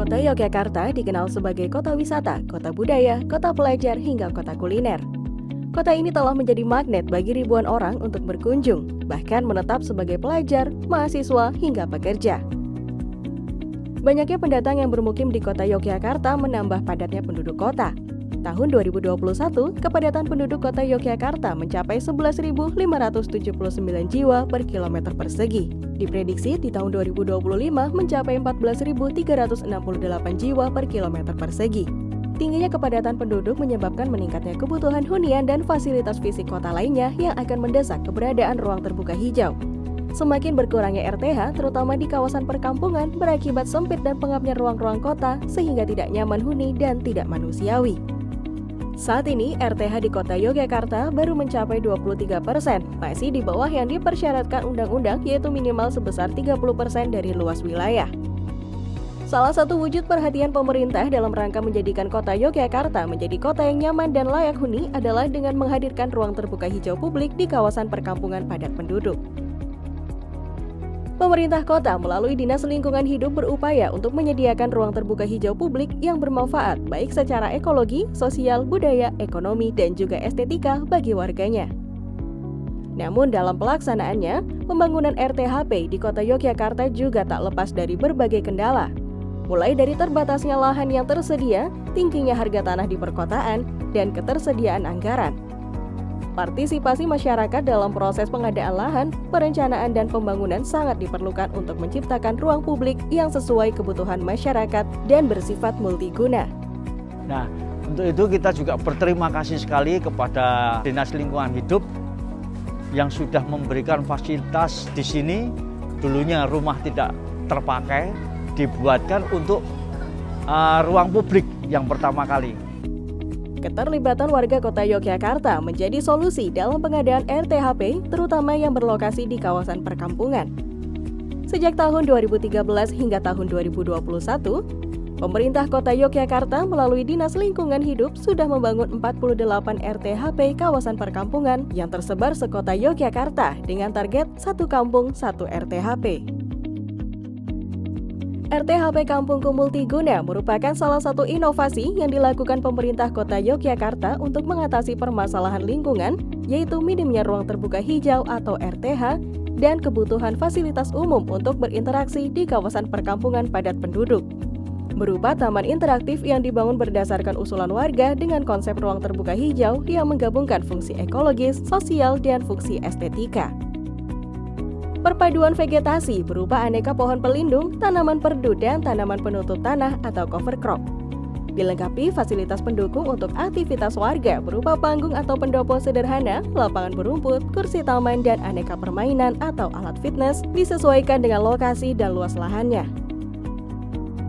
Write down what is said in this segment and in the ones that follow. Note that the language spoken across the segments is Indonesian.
Kota Yogyakarta dikenal sebagai kota wisata, kota budaya, kota pelajar, hingga kota kuliner. Kota ini telah menjadi magnet bagi ribuan orang untuk berkunjung, bahkan menetap sebagai pelajar, mahasiswa, hingga pekerja. Banyaknya pendatang yang bermukim di kota Yogyakarta menambah padatnya penduduk kota. Tahun 2021, kepadatan penduduk kota Yogyakarta mencapai 11.579 jiwa per kilometer persegi. Diprediksi di tahun 2025 mencapai 14.368 jiwa per kilometer persegi. Tingginya kepadatan penduduk menyebabkan meningkatnya kebutuhan hunian dan fasilitas fisik kota lainnya yang akan mendesak keberadaan ruang terbuka hijau. Semakin berkurangnya RTH, terutama di kawasan perkampungan, berakibat sempit dan pengapnya ruang-ruang kota sehingga tidak nyaman huni dan tidak manusiawi. Saat ini, RTH di kota Yogyakarta baru mencapai 23%, masih di bawah yang dipersyaratkan undang-undang yaitu minimal sebesar 30% dari luas wilayah. Salah satu wujud perhatian pemerintah dalam rangka menjadikan kota Yogyakarta menjadi kota yang nyaman dan layak huni adalah dengan menghadirkan ruang terbuka hijau publik di kawasan perkampungan padat penduduk. Pemerintah kota melalui Dinas Lingkungan Hidup berupaya untuk menyediakan ruang terbuka hijau publik yang bermanfaat baik secara ekologi, sosial, budaya, ekonomi, dan juga estetika bagi warganya. Namun dalam pelaksanaannya, pembangunan RTHP di kota Yogyakarta juga tak lepas dari berbagai kendala. Mulai dari terbatasnya lahan yang tersedia, tingginya harga tanah di perkotaan, dan ketersediaan anggaran. Partisipasi masyarakat dalam proses pengadaan lahan, perencanaan, dan pembangunan sangat diperlukan untuk menciptakan ruang publik yang sesuai kebutuhan masyarakat dan bersifat multiguna. Nah, untuk itu kita juga berterima kasih sekali kepada Dinas Lingkungan Hidup yang sudah memberikan fasilitas di sini. Dulunya rumah tidak terpakai, dibuatkan untuk ruang publik yang pertama kali. Keterlibatan warga kota Yogyakarta menjadi solusi dalam pengadaan RTHP, terutama yang berlokasi di kawasan perkampungan. Sejak tahun 2013 hingga tahun 2021, pemerintah kota Yogyakarta melalui Dinas Lingkungan Hidup sudah membangun 48 RTHP kawasan perkampungan yang tersebar sekota Yogyakarta dengan target satu kampung satu RTHP. RTHP Kampungku Multiguna merupakan salah satu inovasi yang dilakukan pemerintah kota Yogyakarta untuk mengatasi permasalahan lingkungan, yaitu minimnya ruang terbuka hijau atau RTH dan kebutuhan fasilitas umum untuk berinteraksi di kawasan perkampungan padat penduduk. Berupa taman interaktif yang dibangun berdasarkan usulan warga dengan konsep ruang terbuka hijau yang menggabungkan fungsi ekologis, sosial, dan fungsi estetika. Perpaduan vegetasi berupa aneka pohon pelindung, tanaman perdu, dan tanaman penutup tanah atau cover crop. Dilengkapi fasilitas pendukung untuk aktivitas warga berupa panggung atau pendopo sederhana, lapangan berumput, kursi taman, dan aneka permainan atau alat fitness disesuaikan dengan lokasi dan luas lahannya.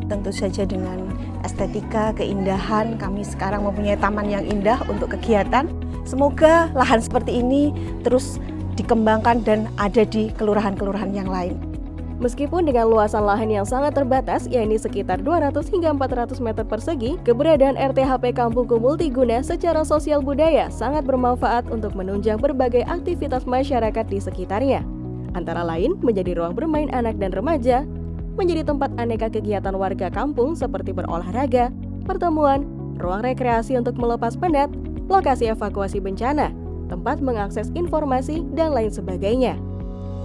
Tentu saja dengan estetika, keindahan, kami sekarang mempunyai taman yang indah untuk kegiatan. Semoga lahan seperti ini terus dikembangkan dan ada di kelurahan-kelurahan yang lain. Meskipun dengan luasan lahan yang sangat terbatas, yakni sekitar 200 hingga 400 meter persegi, keberadaan RTHP Kampungku Multiguna secara sosial budaya sangat bermanfaat untuk menunjang berbagai aktivitas masyarakat di sekitarnya. Antara lain menjadi ruang bermain anak dan remaja, menjadi tempat aneka kegiatan warga kampung seperti berolahraga, pertemuan, ruang rekreasi untuk melepas penat, lokasi evakuasi bencana, tempat mengakses informasi, dan lain sebagainya.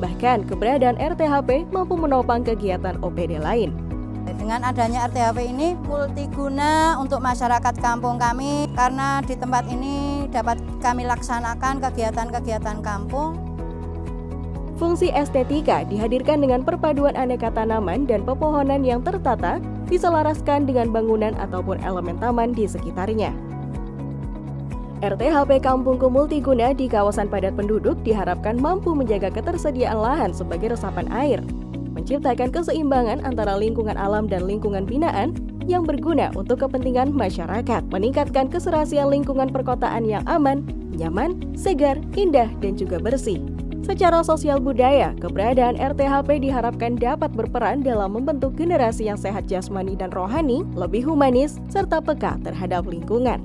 Bahkan keberadaan RTHP mampu menopang kegiatan OPD lain. Dengan adanya RTHP ini multiguna untuk masyarakat kampung kami karena di tempat ini dapat kami laksanakan kegiatan-kegiatan kampung. Fungsi estetika dihadirkan dengan perpaduan aneka tanaman dan pepohonan yang tertata, diselaraskan dengan bangunan ataupun elemen taman di sekitarnya. RTHP Kampungku Multiguna di kawasan padat penduduk diharapkan mampu menjaga ketersediaan lahan sebagai resapan air, menciptakan keseimbangan antara lingkungan alam dan lingkungan binaan yang berguna untuk kepentingan masyarakat, meningkatkan keserasian lingkungan perkotaan yang aman, nyaman, segar, indah, dan juga bersih. Secara sosial budaya, keberadaan RTHP diharapkan dapat berperan dalam membentuk generasi yang sehat jasmani dan rohani, lebih humanis, serta peka terhadap lingkungan.